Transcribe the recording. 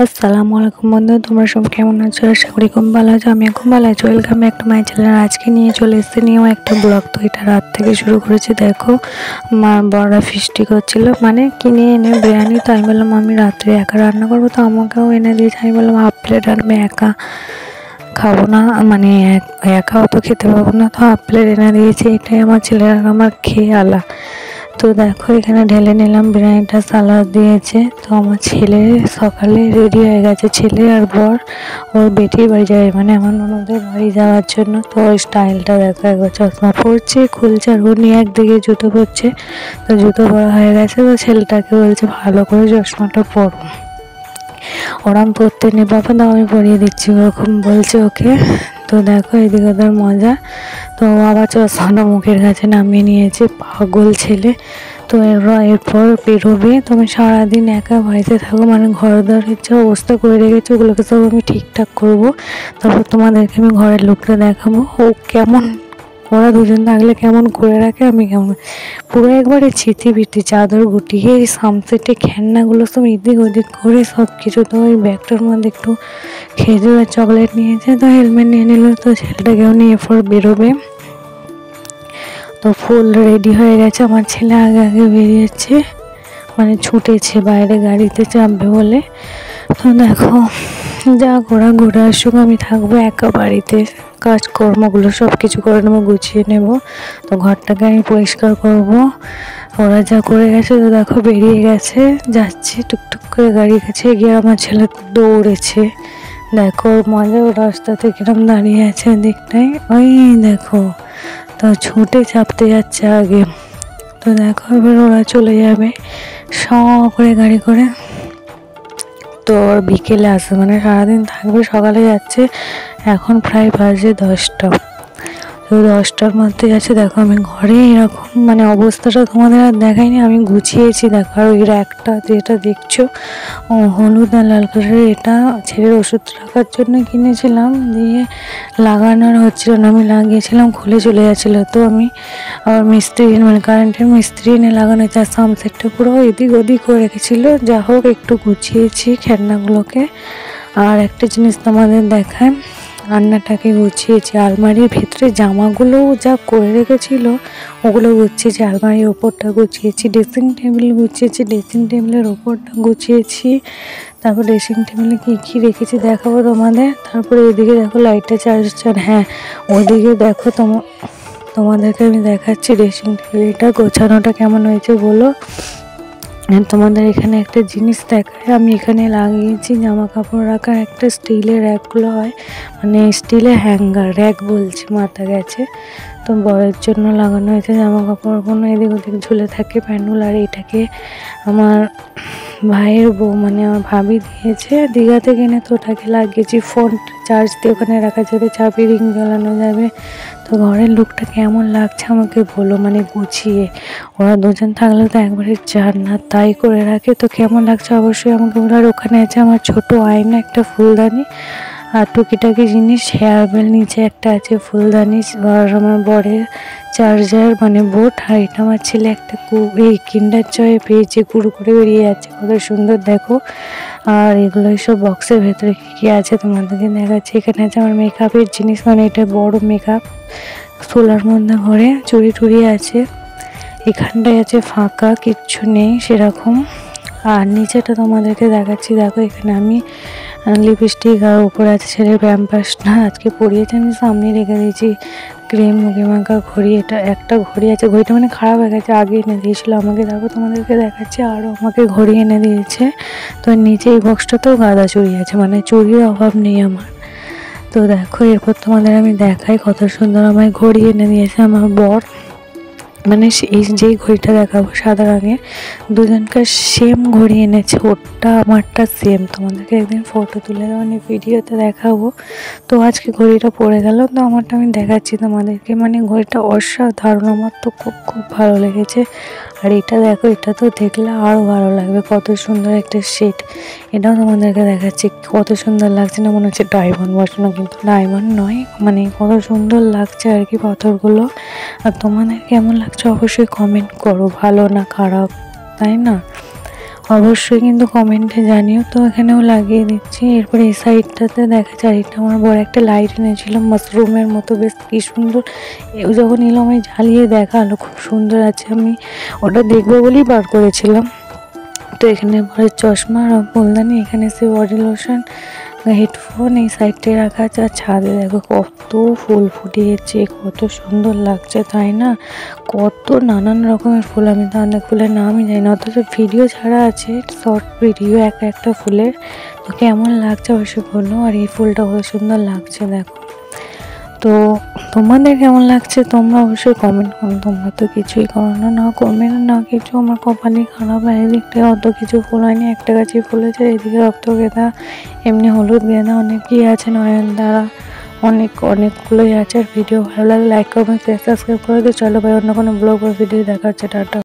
আসসালামু আলাইকুম বন্ধু, তোমরা সব কেমন আছো? আশা করি খুব ভালো আছো। আমি খুব ভালো আছি। Welcome back to my channel. আজকে নিয়ে চলে এসেছি নিয়েও একটা ব্লগ। তো এটা রাত থেকে শুরু করেছি। দেখো আমার বড়রা ফিস্টি করছিল, মানে কিনে এনে বিরিয়ানি। তো আমি বললাম আমি রাত্রে একা রান্না করবো, তো আমাকেও এনে দিয়েছে। আমি বললাম হাফ প্লেট আনবে, একা খাবো না, মানে একাও তো খেতে পারবো না, তো হাফ প্লেট এনে দিয়েছে। এটাই আমার ছেলেরা আমার খেয়ে আলা। তো দেখো এখানে ঢেলে নিলাম বিরিয়ানিটা, সালাদ দিয়েছে। তো আমার ছেলে সকালে রেডি হয়ে গেছে, ছেলে আর বর ওর বেটির বাড়ি যাবে, মানে আমার ননদের বাড়ি যাওয়ার জন্য। তো ওই স্টাইলটা দেখো, একবার চশমা পরছে, খুলছে, আর ও নিয়ে একদিকে জুতো পরছে। তো জুতো পরা হয়ে গেছে, তো ছেলেটাকে বলছে ভালো করে চশমাটা পরো। ওরম পরতে নেই বাবা, দাও আমি পরিয়ে দিচ্ছি, ওরকম বলছে ওকে। তো দেখো এদিকে ওদের মজা। তো আবার চশমাটা মুখের কাছে নামিয়ে নিয়েছে, পাগল ছেলে। তো এরপর বেরোবে। তো আমি সারাদিন একা বাড়িতে থাকবো, মানে ঘর দরের যা অবস্থা করে রেখেছি ওগুলোকে সব আমি ঠিকঠাক করবো। তারপর তোমাদেরকে আমি ঘরের লোকটা দেখাবো ও কেমন, ওরা দুজন থাকলে কেমন করে রাখে, আমি কেমন পুরো একবারে ছিটিপিটি চাদর গুটিয়ে এই সামসেটে খেলনাগুলো সব এদিক ওদিক করে সব কিছু। তো ওই ব্যাগটার মধ্যে একটু খেজুর আর চকলেট নিয়েছে, তো হেলমেট নিয়ে নিল। তো ছেলেটাকেও নিয়ে এরপর বেরোবে। তো ফুল রেডি হয়ে গেছে, আমার ছেলে আগে আগে বেরিয়েছে, মানে ছুটেছে বাইরে গাড়িতে চাপবে বলে। তো দেখো যা ঘোরা ঘুরে আসুক, আমি থাকবো একা বাড়িতে, কাজকর্মগুলো সব কিছু করে নেবো, গুছিয়ে নেব। তো ঘরটাকে আমি পরিষ্কার করব। ওরা যা করে গেছে, তো দেখো বেরিয়ে গেছে, যাচ্ছে টুকটুক করে গাড়ির কাছে গিয়ে আমার ছেলে দৌড়েছে। দেখো ওর মজা, ও রাস্তাতে কিরম দাঁড়িয়ে আছে দিকটাই, ওই দেখো। তো ছুটে চাপতে যাচ্ছে আগে। তো দেখো এবার ওরা চলে যাবে শ করে গাড়ি করে। তো ওর বিকেলে আসবে, মানে সারাদিন থাকবে, সকালে যাচ্ছে। এখন প্রায় বাজে 10টা। তো 10টার মধ্যে আছে। দেখো আমি ঘরে এরকম, মানে অবস্থাটা তোমাদের আর দেখাইনি, আমি গুছিয়েছি। দেখো আর ওই র্যাকটা যেটা দেখছো হলুদ আর লাল কালারের, এটা ছেলের ওষুধ রাখার জন্য কিনেছিলাম, দিয়ে লাগানোর হচ্ছিল না, আমি লাগিয়েছিলাম খুলে চলে যাচ্ছিলো। তো আমি আবার মিস্ত্রি, মানে কারেন্টের মিস্ত্রি এনে লাগানো, যা সামসেটটা পুরো এদিক ওদিক করে রেখেছিলো। যা হোক একটু গুছিয়েছি খেলনাগুলোকে। আর একটা জিনিস তোমাদের দেখায়, রান্নাটাকে গুছিয়েছি, আলমারির ভেতরে জামাগুলো যা করে রেখেছিল ওগুলো গুছিয়েছি, আলমারির ওপরটা গুছিয়েছি, ড্রেসিং টেবিল গুছিয়েছি, ড্রেসিং টেবিলের ওপরটা গুছিয়েছি। তারপর ড্রেসিং টেবিলে কী কী রেখেছি দেখাবো তোমাদের। তারপরে এদিকে দেখো লাইটটা চার্জার, হ্যাঁ ওদিকে দেখো তোমাদেরকে আমি দেখাচ্ছি ড্রেসিং টেবিলটা গোছানোটা কেমন হয়েছে বলো। তোমাদের এখানে একটা জিনিস দেখায়, আমি এখানে লাগিয়েছি জামা কাপড় রাখার একটা স্টিলের র্যাকগুলো হয়, মানে স্টিলের হ্যাঙ্গার র্যাক বলছি, মাথা গেছে। তো বরের জন্য লাগানো হয়েছে, জামা কাপড়গুলো এদিক ওদিক ঝুলে থাকে প্যান্ডুল। আর এটাকে আমার ভাইয়ের বউ, মানে আমার ভাবি দিয়েছে দীঘাতে কিনে, তো ওটাকে লাগিয়েছি, ফোন চার্জ দিয়ে ওখানে রাখা যাবে, চাবি রিং জ্বালানো যাবে। তো ঘরের লুকটা কেমন লাগছে আমাকে বলো, মানে গুছিয়ে। ওরা দুজন থাকলে তো একবারে জান্নাত, তাই করে রাখে। তো কেমন লাগছে অবশ্যই আমাকে বলো। আর ওখানে আছে আমার ছোট আয়না, একটা ফুলদানি, আর টুকিটাকি জিনিস, হেয়ার বেল, নিচে একটা আছে ফুলদানি, আর আমার বরের চার্জার, মানে বোট। আর এটা আমার ছেলে একটা এই কিন্ডার জয়ে পেয়েছে, কুড়ু করে বেরিয়ে যাচ্ছে, কত সুন্দর দেখো। আর এগুলো সব বক্সের ভেতরে কী কী আছে তোমাদেরকে দেখাচ্ছি। এখানে আছে আমার মেকআপের জিনিস, মানে এটা বড় মেকআপ, সোলার মধ্যে ভরে, চুড়ি টুড়ি আছে। এখানটায় আছে ফাঁকা, কিচ্ছু নেই সেরকম। আর নিচেটা তোমাদেরকে দেখাচ্ছি, দেখো এখানে আমি লিপস্টিক, আর উপরে আছে ছেলের প্যাম্পাসটা, আজকে পরিয়েছে, আমি সামনে রেখে দিয়েছি ক্রিম, মুখে মাখা ঘড়ি। এটা একটা ঘড়ি আছে, ঘড়িটা মানে খারাপ হয়ে গেছে, আগে এনে দিয়েছিলো আমাকে। তারপর তোমাদেরকে দেখাচ্ছি আরও আমাকে ঘড়ি এনে দিয়েছে। তো নিচে এই বক্সটাতেও গাঁদা চুড়ি আছে, মানে চুড়ির অভাব নেই আমার। তো দেখো এরপর তোমাদের আমি দেখাই কত সুন্দর আমায় ঘড়ি এনে দিয়েছে আমার বর, মানে এই যেই ঘড়িটা দেখাবো সাদা রঙের, দুজনকার সেম ঘড়ি এনেছে, ওরটা আমারটা সেম। তোমাদেরকে একদিন ফটো তুলে দেওয়া, মানে ভিডিওতে দেখাবো। তো আজকে ঘড়িটা পরে গেল, তো আমারটা আমি দেখাচ্ছি তোমাদেরকে, মানে ঘড়িটা অসাধারণ, আমার তো খুব খুব ভালো লেগেছে। আর এটা দেখো, এটা তো দেখলে আরও ভালো লাগবে, কত সুন্দর একটা সেট। এটাও তোমাদেরকে দেখাচ্ছি, কত সুন্দর লাগছে না, মনে হচ্ছে ডায়মন্ড বসানো, কিন্তু ডায়মন্ড নয়, মানে কত সুন্দর লাগছে আর কি পাথরগুলো। আর তোমাদের কেমন লাগছে অবশ্যই কমেন্ট করো, ভালো না খারাপ, তাই না? অবশ্যই কিন্তু কমেন্টে জানিও। তো এখানেও লাগিয়ে দিচ্ছি। এরপরে এই সাইডটাতে দেখা চারিটা আমার বড় একটা লাইট এনেছিলাম মাশরুমের মতো, বেশ কি সুন্দর। যখন এলাম আমি জ্বালিয়ে দেখালো, খুব সুন্দর আছে। আমি ওটা দেখবো বলেই বার করেছিলাম। তো এখানে পরে চশমা আর ফুলদানি, এখানে সে বডি লোশন, হেডফোন এই সাইডে রাখা আছে। আর ছাদে দেখো কত ফুল ফুটিয়েছে, কত সুন্দর লাগছে তাই না? কত নানান রকমের ফুল, আমি তো অনেক ফুলের নামই জানি না, অথচ ভিডিও ছাড়া আছে শর্ট ভিডিও একটা ফুলের। তো কেমন লাগছে অবশ্যই বলো। আর এই ফুলটা কত সুন্দর লাগছে দেখো। তো তোমাদের কেমন লাগছে তোমরা অবশ্যই কমেন্ট করো। তোমরা তো কিছুই করো না, না কমেন্ট না কিছু। আমার কপালই খারাপ, এদিকটা অত কিছু ফুল হয়নি, একটা গাছে ফুলেছে। এদিকে রক্ত গেঁদা, এমনি হলুদ গেঁদা, অনেকই আছে, নয়নতারা, অনেকগুলোই আছে। আর ভিডিও ভালো লাগে লাইক কমেন্ট শেয়ার সাবস্ক্রাইব করে দিও। চলো ভাই, অন্য কোনো ব্লগ বা ভিডিও দেখা হচ্ছে। টাটা।